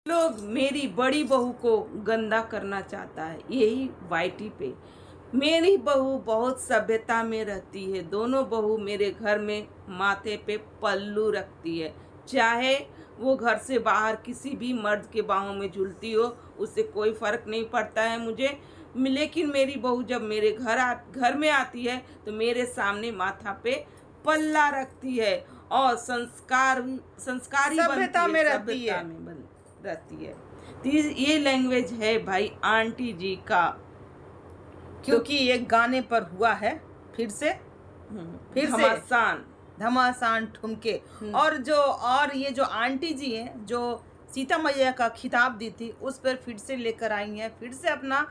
लोग मेरी बड़ी बहू को गंदा करना चाहता है, यही वाईटी पे। मेरी बहू बहुत सभ्यता में रहती है। दोनों बहू मेरे घर में माथे पे पल्लू रखती है। चाहे वो घर से बाहर किसी भी मर्द के बाहों में झूलती हो, उससे कोई फर्क नहीं पड़ता है मुझे। लेकिन मेरी बहू जब मेरे घर में आती है तो मेरे सामने माथा पे पल्ला रखती है और संस्कारी बनती सभ्यता है, में रहती सभ्यता है। में रहती है। तो ये लैंग्वेज है भाई आंटी जी का। क्योंकि ये गाने पर हुआ है फिर से घमासान। धमासान ठुमके। और ये जो आंटी जी हैं जो सीता मैया का खिताब दी थी उस पर फिर से लेकर आई हैं, फिर से अपना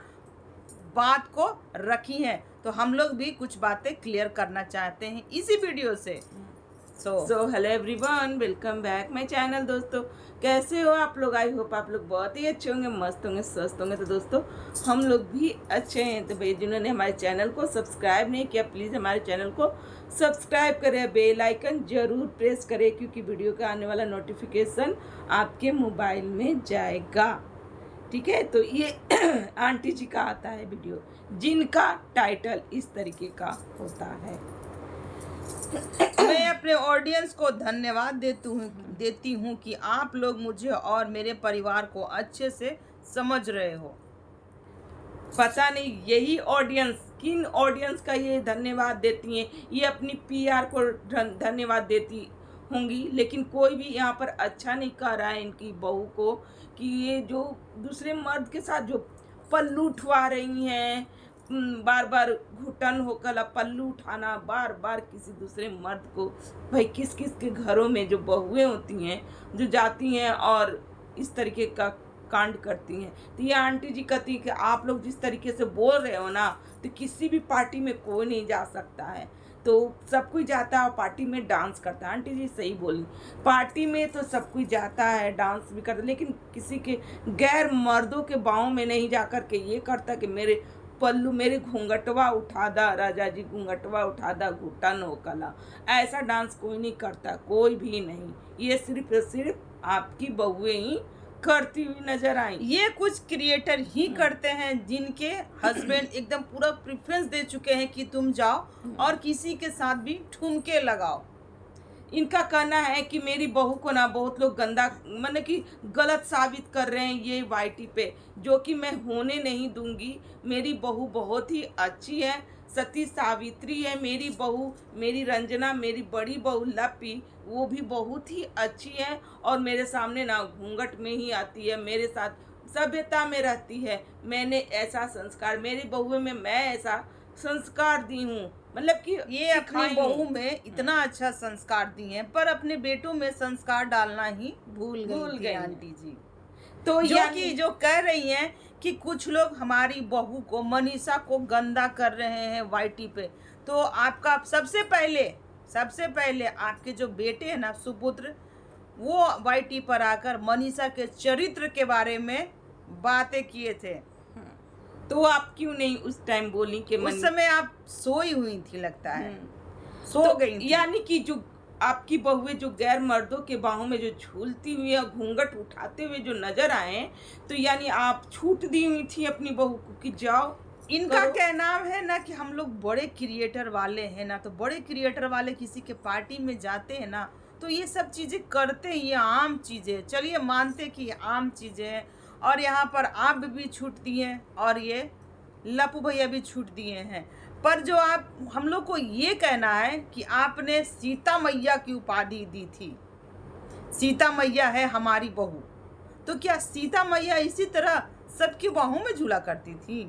बात को रखी हैं। तो हम लोग भी कुछ बातें क्लियर करना चाहते हैं इसी वीडियो से। So hello everyone, welcome back my channel. दोस्तों कैसे हो आप लोग? आई होप आप लोग बहुत ही अच्छे होंगे, मस्त होंगे, स्वस्थ होंगे। तो दोस्तों हम लोग भी अच्छे हैं। तो भाई जिन्होंने हमारे चैनल को सब्सक्राइब नहीं किया, प्लीज़ हमारे चैनल को सब्सक्राइब करें, बेल आइकन जरूर प्रेस करें, क्योंकि वीडियो का आने वाला नोटिफिकेशन आपके मोबाइल में जाएगा। ठीक है, तो ये आंटी जी का आता है वीडियो, जिनका टाइटल इस तरीके का होता है। मैं अपने ऑडियंस को धन्यवाद देती हूँ कि आप लोग मुझे और मेरे परिवार को अच्छे से समझ रहे हो। पता नहीं यही ऑडियंस किन ऑडियंस का ये धन्यवाद देती हैं, ये अपनी पीआर को धन्यवाद देती होंगी, लेकिन कोई भी यहाँ पर अच्छा नहीं कर रहा है इनकी बहू को कि ये जो दूसरे मर्द के साथ जो पल्लू उठवा रही हैं, बार बार घुटन होकर पल्लू उठाना, बार बार किसी दूसरे मर्द को। भाई किस किस के घरों में जो बहुएं होती हैं जो जाती हैं और इस तरीके का कांड करती हैं। तो ये आंटी जी कहती कि आप लोग जिस तरीके से बोल रहे हो ना, तो किसी भी पार्टी में कोई नहीं जा सकता है। तो सब कोई जाता है और पार्टी में डांस करता है। आंटी जी सही बोली, पार्टी में तो सब कोई जाता है, डांस भी करता है, लेकिन किसी के गैर मर्दों के बाहों में नहीं जा कर के ये करता कि मेरे पल्लू, मेरे घूंघटवा उठा दा राजा जी, घूंघटवा उठा दा, घुटन हो कला। ऐसा डांस कोई नहीं करता, कोई भी नहीं। ये सिर्फ आपकी बहुएं ही करती हुई नजर आई। ये कुछ क्रिएटर ही करते हैं जिनके हस्बैंड एकदम पूरा प्रेफरेंस दे चुके हैं कि तुम जाओ और किसी के साथ भी ठुमके लगाओ। इनका कहना है कि मेरी बहू को ना बहुत लोग गंदा, मतलब कि गलत साबित कर रहे हैं ये वाईटी पे, जो कि मैं होने नहीं दूंगी। मेरी बहू बहुत ही अच्छी है, सती सावित्री है मेरी बहू। मेरी रंजना, मेरी बड़ी बहू लपी, वो भी बहुत ही अच्छी है और मेरे सामने ना घूंघट में ही आती है, मेरे साथ सभ्यता में रहती है। मैंने ऐसा संस्कार मेरी बहू में, मैं ऐसा संस्कार दी हूँ, मतलब कि ये अपनी बहू में इतना अच्छा संस्कार दिए हैं, पर अपने बेटों में संस्कार डालना ही भूल गई आंटी जी। तो जो कह रही हैं कि कुछ लोग हमारी बहू को, मनीषा को गंदा कर रहे हैं वाईटी पे। तो आपका सबसे पहले आपके जो बेटे हैं ना, सुपुत्र, वो वाईटी पर आकर मनीषा के चरित्र के बारे में बातें किए थे। तो आप क्यों नहीं उस टाइम बोली कि उस समय आप सोई हुई थी, लगता है सो तो गई थी। यानी कि जो आपकी बहुएं जो गैर मर्दों के बाहों में जो झूलती हुई या घूंघट उठाते हुए जो नजर आए, तो यानी आप छूट दी हुई थी अपनी बहू को कि जाओ। इनका कहना है ना कि हम लोग बड़े क्रिएटर वाले हैं ना, तो बड़े क्रिएटर वाले किसी के पार्टी में जाते हैं ना, तो ये सब चीज़ें करते हैं, ये आम चीज़ें, चलिए मानते कि ये आम चीज़ें हैं। और यहाँ पर आप भी छूट दिए हैं और ये लपू भैया भी छूट दिए हैं। पर जो आप हम लोग को ये कहना है कि आपने सीता मैया की उपाधि दी थी, सीता मैया है हमारी बहू, तो क्या सीता मैया इसी तरह सबकी बाहों में झूला करती थी?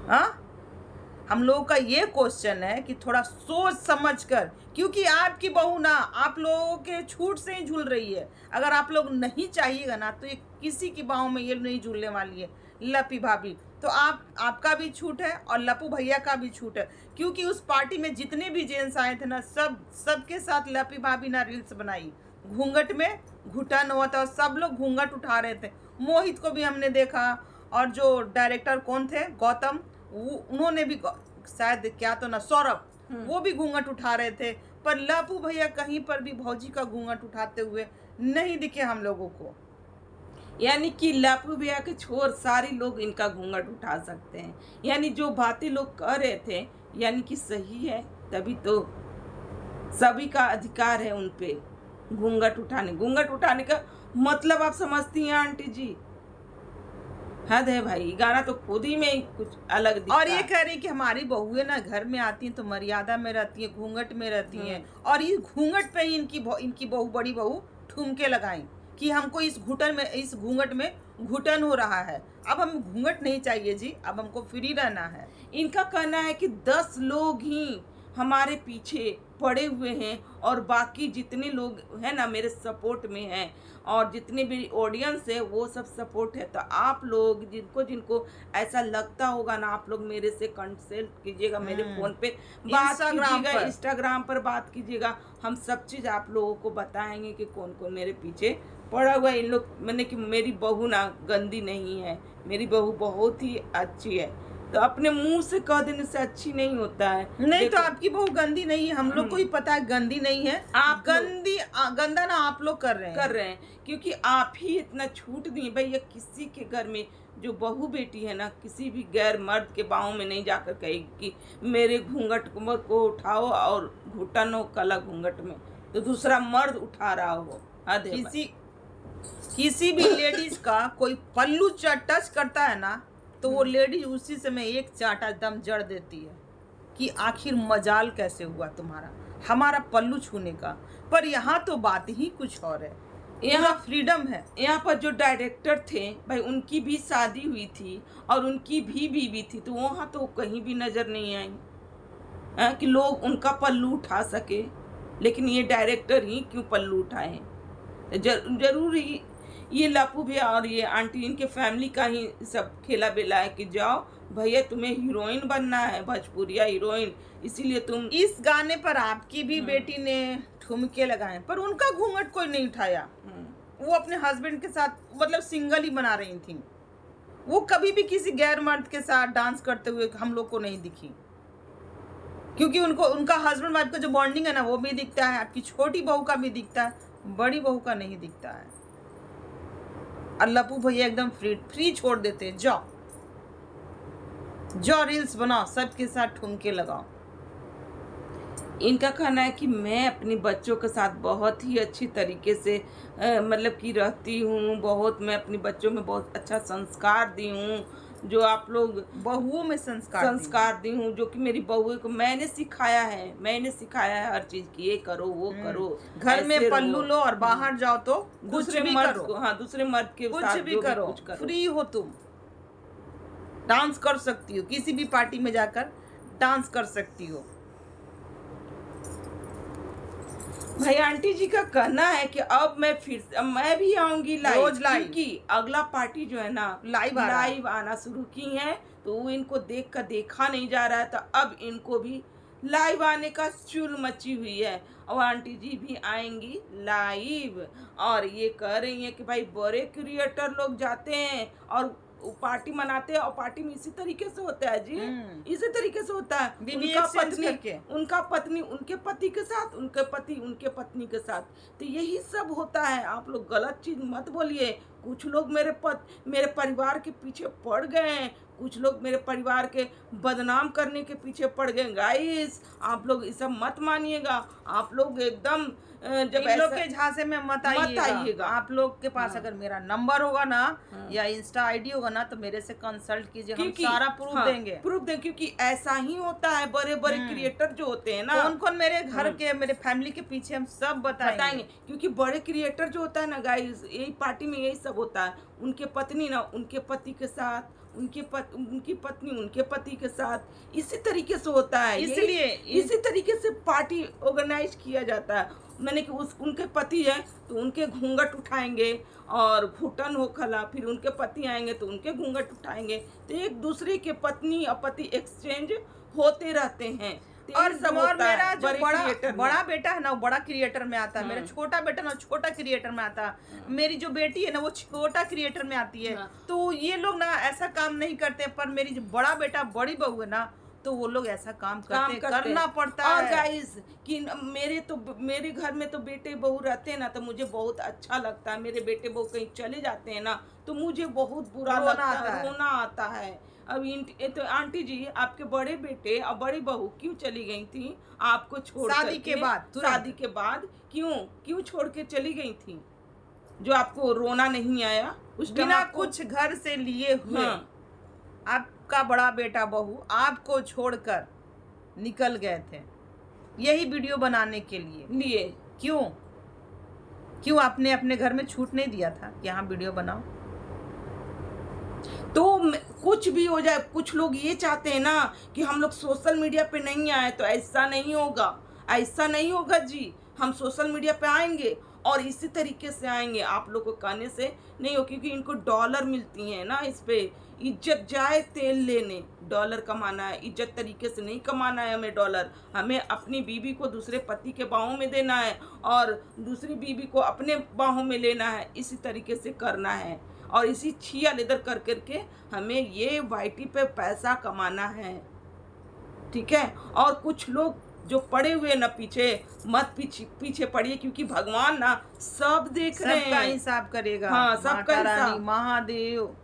हाँ, हम लोगों का ये क्वेश्चन है कि थोड़ा सोच समझ कर, क्योंकि आपकी बहू ना आप लोगों के छूट से ही झूल रही है। अगर आप लोग नहीं चाहिएगा ना, तो ये किसी की बाहों में ये नहीं झूलने वाली है। लपी भाभी तो आपका भी छूट है और लपू भैया का भी छूट है, क्योंकि उस पार्टी में जितने भी जेंट्स आए थे ना, सबके साथ लपी भाभी ना रील्स बनाई, घूंघट में घुटन हुआ था और सब लोग घूंघट उठा रहे थे। मोहित को भी हमने देखा, और जो डायरेक्टर कौन थे, गौतम, उन्होंने भी, शायद क्या तो ना, सौरभ, वो भी घूंघट उठा रहे थे। पर लपू भैया कहीं पर भी भौजी का घूंघट उठाते हुए नहीं दिखे हम लोगों को। यानी कि लापू भैया के छोर सारे लोग इनका घूंघट उठा सकते हैं। यानी जो बातें लोग कह रहे थे यानी कि सही है, तभी तो सभी का अधिकार है उन पे घूंघट उठाने का मतलब आप समझती हैं आंटी जी? हद है भाई, गाना तो खुद ही में ही कुछ अलग दिखता और ये है। कह रही कि हमारी बहुएं ना घर में आती हैं तो मर्यादा में रहती हैं, घूंघट में रहती हैं, और इस घूंघट पे ही इनकी बहू, बड़ी बहू ठुमके लगाई कि हमको इस घूंघट में घुटन हो रहा है। अब हम घूंघट नहीं चाहिए जी, अब हमको फ्री रहना है। इनका कहना है कि 10 लोग ही हमारे पीछे पड़े हुए हैं और बाकी जितने लोग हैं ना मेरे सपोर्ट में हैं, और जितने भी ऑडियंस है वो सब सपोर्ट है। तो आप लोग जिनको ऐसा लगता होगा ना, आप लोग मेरे से कंसल्ट कीजिएगा, मेरे फ़ोन पे बात इंस्टाग्राम कीजिएगा, पर। इंस्टाग्राम पर बात कीजिएगा। हम सब चीज़ आप लोगों को बताएंगे कि कौन कौन मेरे पीछे पड़ा हुआ है। इन लोग मैंने कि मेरी बहू ना गंदी नहीं है, मेरी बहू बहुत ही अच्छी है। तो अपने मुंह से कह देने से अच्छी नहीं होता है। नहीं तो देखो, आपकी बहू गंदी नहीं है, हम लोग को ही पता है गंदी नहीं है। आप लोग गंदा ना आप लोग कर रहे हैं। क्योंकि आप ही इतना छूट दिए भैया। किसी के घर में जो बहू बेटी है ना, किसी भी गैर मर्द के बाहों में नहीं जाकर कहेगी कि मेरे घूंघट को उठाओ और घुटन हो कला घूंघट में, तो दूसरा मर्द उठा रहा हो। हद है भाई। किसी भी लेडीज का कोई पल्लू टच करता है ना, तो वो लेडीज उसी समय एक चाटा दम जड़ देती है कि आखिर मजाल कैसे हुआ तुम्हारा हमारा पल्लू छूने का। पर यहाँ तो बात ही कुछ और है, यहाँ फ्रीडम है। यहाँ पर जो डायरेक्टर थे भाई, उनकी भी शादी हुई थी और उनकी भी बीवी थी, तो वहाँ तो कहीं भी नजर नहीं आई कि लोग उनका पल्लू उठा सके। लेकिन ये डायरेक्टर ही क्यों पल्लू उठाए? जरूरी ये लापू भैया और ये आंटी, इनके फैमिली का ही सब खेला बेला है कि जाओ भैया तुम्हें हीरोइन बनना है, भोजपुरिया हीरोइन, इसीलिए तुम इस गाने पर आपकी भी बेटी ने ठुमके लगाए, पर उनका घूंघट कोई नहीं उठाया। वो अपने हस्बैंड के साथ मतलब सिंगल ही बना रही थी। वो कभी भी किसी गैर मर्द के साथ डांस करते हुए हम लोग को नहीं दिखी, क्योंकि उनका हस्बैंड वाइफ का जो बॉन्डिंग है ना वो भी दिखता है, आपकी छोटी बहू का भी दिखता है, बड़ी बहू का नहीं दिखता है। और लपू भैया एकदम फ्री छोड़ देते हैं, जाओ रील्स बनाओ, सबके साथ ठुमके लगाओ। इनका कहना है कि मैं अपने बच्चों के साथ बहुत ही अच्छी तरीके से मतलब कि रहती हूँ, बहुत मैं अपने बच्चों में बहुत अच्छा संस्कार दी हूँ, जो आप लोग बहुओं में संस्कार दी हूँ, जो कि मेरी बहू को मैंने सिखाया है हर चीज की, ये करो वो करो, घर में ऐसे पल्लू रहो। लो और बाहर जाओ तो कुछ दूसरे भी मर्द करो, को, हाँ दूसरे मर्द के कुछ साथ भी जो करो, कुछ करो। फ्री हो तुम, डांस कर सकती हो, किसी भी पार्टी में जाकर डांस कर सकती हो। भाई आंटी जी का कहना है कि अब मैं भी आऊंगी रोज लाइव, क्योंकि अगला पार्टी जो है ना लाइव आना शुरू की है, तो वो इनको देखा नहीं जा रहा है, तो अब इनको भी लाइव आने का चुल मची हुई है। और आंटी जी भी आएंगी लाइव, और ये कह रही है कि भाई बड़े क्रिएटर लोग जाते हैं और पार्टी मनाते हैं, और पार्टी में इसी तरीके से होता है जी, इसी तरीके से होता है। उनका पत्नी उनके पति के साथ, उनके पति उनके पत्नी के साथ, तो यही सब होता है। आप लोग गलत चीज मत बोलिए। कुछ लोग मेरे परिवार के पीछे पड़ गए हैं, कुछ लोग मेरे परिवार के बदनाम करने के पीछे पड़ गए। गाइस आप लोग ये सब मत मानिएगा। आप लोग एकदम जब इन लोग के झांसे में मत आइएगा। आप लोग के पास अगर मेरा नंबर होगा ना या इंस्टा आईडी होगा ना, तो मेरे से कंसल्ट कीजिए, हम सारा प्रूफ देंगे। क्योंकि ऐसा ही होता है, बड़े बड़े क्रिएटर जो होते हैं ना, कौन कौन मेरे घर के मेरे फैमिली के पीछे हम सब बताएंगे। क्योंकि बड़े क्रिएटर जो होता है ना गाइस, यही पार्टी में यही सब होता है। उनके पत्नी ना उनके पति के साथ, उनकी पत्नी उनके पति के साथ, इसी तरीके से होता है। इसलिए इसी तरीके से पार्टी ऑर्गेनाइज किया जाता है। मैंने कि उनके पति है तो उनके घूंघट उठाएंगे और घुटन हो खला, फिर उनके पति आएंगे तो उनके घूंघट उठाएंगे, तो एक दूसरे के पत्नी और पति एक्सचेंज होते रहते हैं। और मेरा जो बड़ा बेटा है ना वो बड़ा क्रिएटर में आता है, मेरा छोटा बेटा ना छोटा क्रिएटर में आता है, मेरी जो बेटी है ना वो छोटा क्रिएटर में आती है। तो ये लोग ना ऐसा काम नहीं करते, पर मेरी जो बड़ा बेटा बड़ी बहू है ना तो वो लोग ऐसा काम काम करते करते करना हैं। पड़ता और है। गाइस कि मेरे घर में तो बेटे बहू रहते हैं ना, तो मुझे बहुत अच्छा लगता है। मेरे बेटे बहू कहीं चले जाते हैं ना, तो मुझे बहुत बुरा रोना लगता आता है, है। रोना आता है। अब तो आंटी जी, आपके बड़े बेटे और बड़ी बहू क्यों चली गई थी आपको छोड़ शादी करके? के बाद तुरंत। शादी के बाद क्यों छोड़ के चली गई थी? जो आपको रोना नहीं आया उस टाइम बिना आपको? कुछ घर से लिए हुए हाँ, आपका बड़ा बेटा बहू आपको छोड़कर निकल गए थे यही वीडियो बनाने के लिए। लिए क्यों आपने अपने घर में छूट नहीं दिया था कि यहाँ वीडियो बनाओ? तो कुछ भी हो जाए, कुछ लोग ये चाहते हैं ना कि हम लोग सोशल मीडिया पे नहीं आए, तो ऐसा नहीं होगा, ऐसा नहीं होगा जी। हम सोशल मीडिया पे आएंगे और इसी तरीके से आएंगे। आप लोग को कहने से नहीं हो, क्योंकि इनको डॉलर मिलती हैं ना। इस पे इज्जत जाए तेल लेने, डॉलर कमाना है, इज्जत तरीके से नहीं कमाना है हमें डॉलर। हमें अपनी बीवी को दूसरे पति के बाहों में देना है और दूसरी बीवी को अपने बाहों में लेना है, इसी तरीके से करना है। और इसी छिया लेदर कर करके हमें ये वाईटी पे पैसा कमाना है, ठीक है। और कुछ लोग जो पड़े हुए ना पीछे, मत पीछे पड़िए, क्योंकि भगवान ना सब देख रहे सबका हैं। हिसाब करेगा। हाँ, सबका माता रानी, हिसाब। महादेव।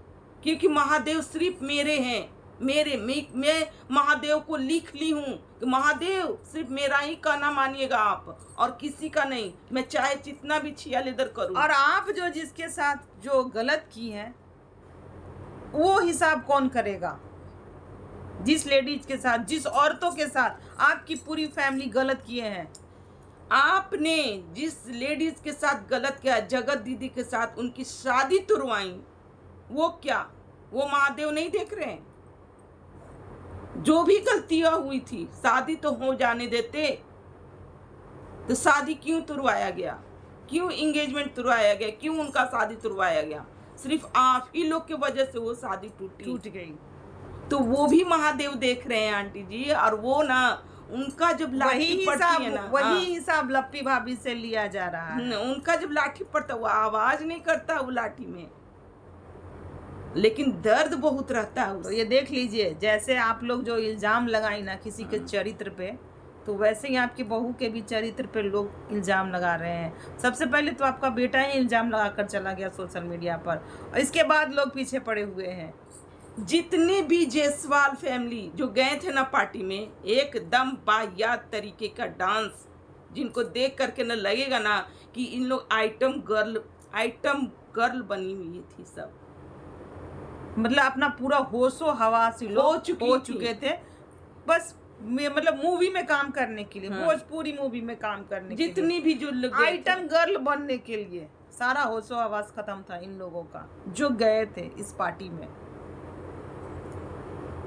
क्योंकि महादेव सिर्फ मेरे हैं, मैं महादेव को लिख ली हूँ कि महादेव सिर्फ मेरा ही कहना मानिएगा आप, और किसी का नहीं। मैं चाहे जितना भी छिया लेदर करूँ। और आप जो जिसके साथ जो गलत की है वो हिसाब कौन करेगा? जिस लेडीज के साथ, जिस औरतों के साथ आपकी पूरी फैमिली गलत किए हैं, आपने जिस लेडीज के साथ गलत किया, जगत दीदी के साथ उनकी शादी तुड़वाई, वो क्या वो महादेव नहीं देख रहे हैं? जो भी गलतियां हुई थी, शादी तो हो जाने देते। तो शादी क्यों तुड़वाया गया? क्यों एंगेजमेंट तुड़वाया गया? क्यों उनका शादी तुड़वाया गया? सिर्फ आप ही लोग की वजह से वो शादी टूट गई। तो वो भी महादेव देख रहे हैं आंटी जी। और वो ना, उनका जब लाठी पड़ती है ना, वही हिसाब लप्पी भाभी से लिया जा रहा है। उनका जब लाठी पड़ता, वो आवाज नहीं करता वो लाठी में, लेकिन दर्द बहुत रहता है। तो ये देख लीजिए, जैसे आप लोग जो इल्जाम लगाई ना किसी के चरित्र पे, तो वैसे ही आपकी बहू के भी चरित्र पे लोग इल्जाम लगा रहे हैं। सबसे पहले तो आपका बेटा ही इल्जाम लगाकर चला गया सोशल मीडिया पर, और इसके बाद लोग पीछे पड़े हुए हैं। जितने भी जायसवाल फैमिली जो गए थे ना पार्टी में, एकदम वाहियात तरीके का डांस, जिनको देख करके ना लगेगा ना कि इन लोग आइटम गर्ल बनी हुई थी सब। मतलब अपना पूरा होशो हवास हो चुके थे, बस मतलब मूवी में काम करने के लिए, हाँ। भोजपुरी मूवी में काम करने के लिए, जितनी भी जो लोग आइटम गर्ल बनने के लिए सारा होशो हवास खत्म था इन लोगों का जो गए थे इस पार्टी में।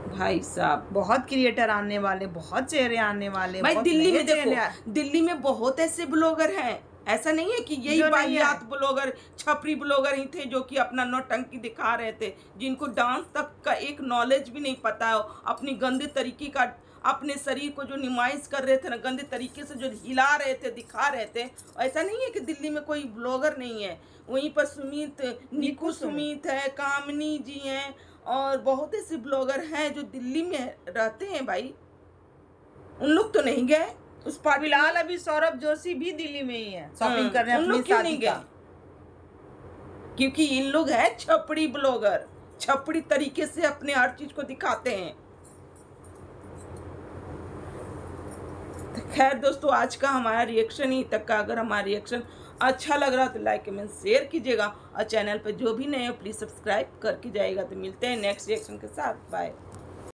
भाई साहब, बहुत क्रिएटर आने वाले, बहुत चेहरे आने वाले। भाई बहुत दिल्ली नए में चेहरे देखो, दिल्ली में बहुत ऐसे ब्लॉगर हैं। ऐसा नहीं है कि यही जो नहीं है। वाहियात ब्लॉगर, छपरी ब्लॉगर ही थे जो कि अपना नौटंकी दिखा रहे थे, जिनको डांस तक का एक नॉलेज भी नहीं पता है। अपनी गंदे तरीके का अपने शरीर को जो नुमाइश कर रहे थे ना, गंदे तरीके से जो हिला रहे थे, दिखा रहे थे। ऐसा नहीं है कि दिल्ली में कोई ब्लॉगर नहीं है। वहीं पर निकू सुमित है, कामनी जी हैं, और बहुत ऐसे ब्लॉगर हैं जो दिल्ली में रहते हैं। भाई उन लोग तो नहीं गए उस पार्टी। फिलहाल अभी सौरभ जोशी भी दिल्ली में ही है, शॉपिंग कर रहे हैं उन अपनी लोग क्यों शादी नहीं का। गए? क्योंकि इन लोग हैं छपड़ी ब्लॉगर, छपड़ी तरीके से अपने हर चीज को दिखाते हैं। खैर दोस्तों, आज का हमारा रिएक्शन ही तक का। अगर हमारा रिएक्शन अच्छा लग रहा तो लाइक कमेंट शेयर कीजिएगा, और चैनल पर जो भी नए हो प्लीज़ सब्सक्राइब करके जाइएगा। तो मिलते हैं नेक्स्ट रिएक्शन के साथ। बाय।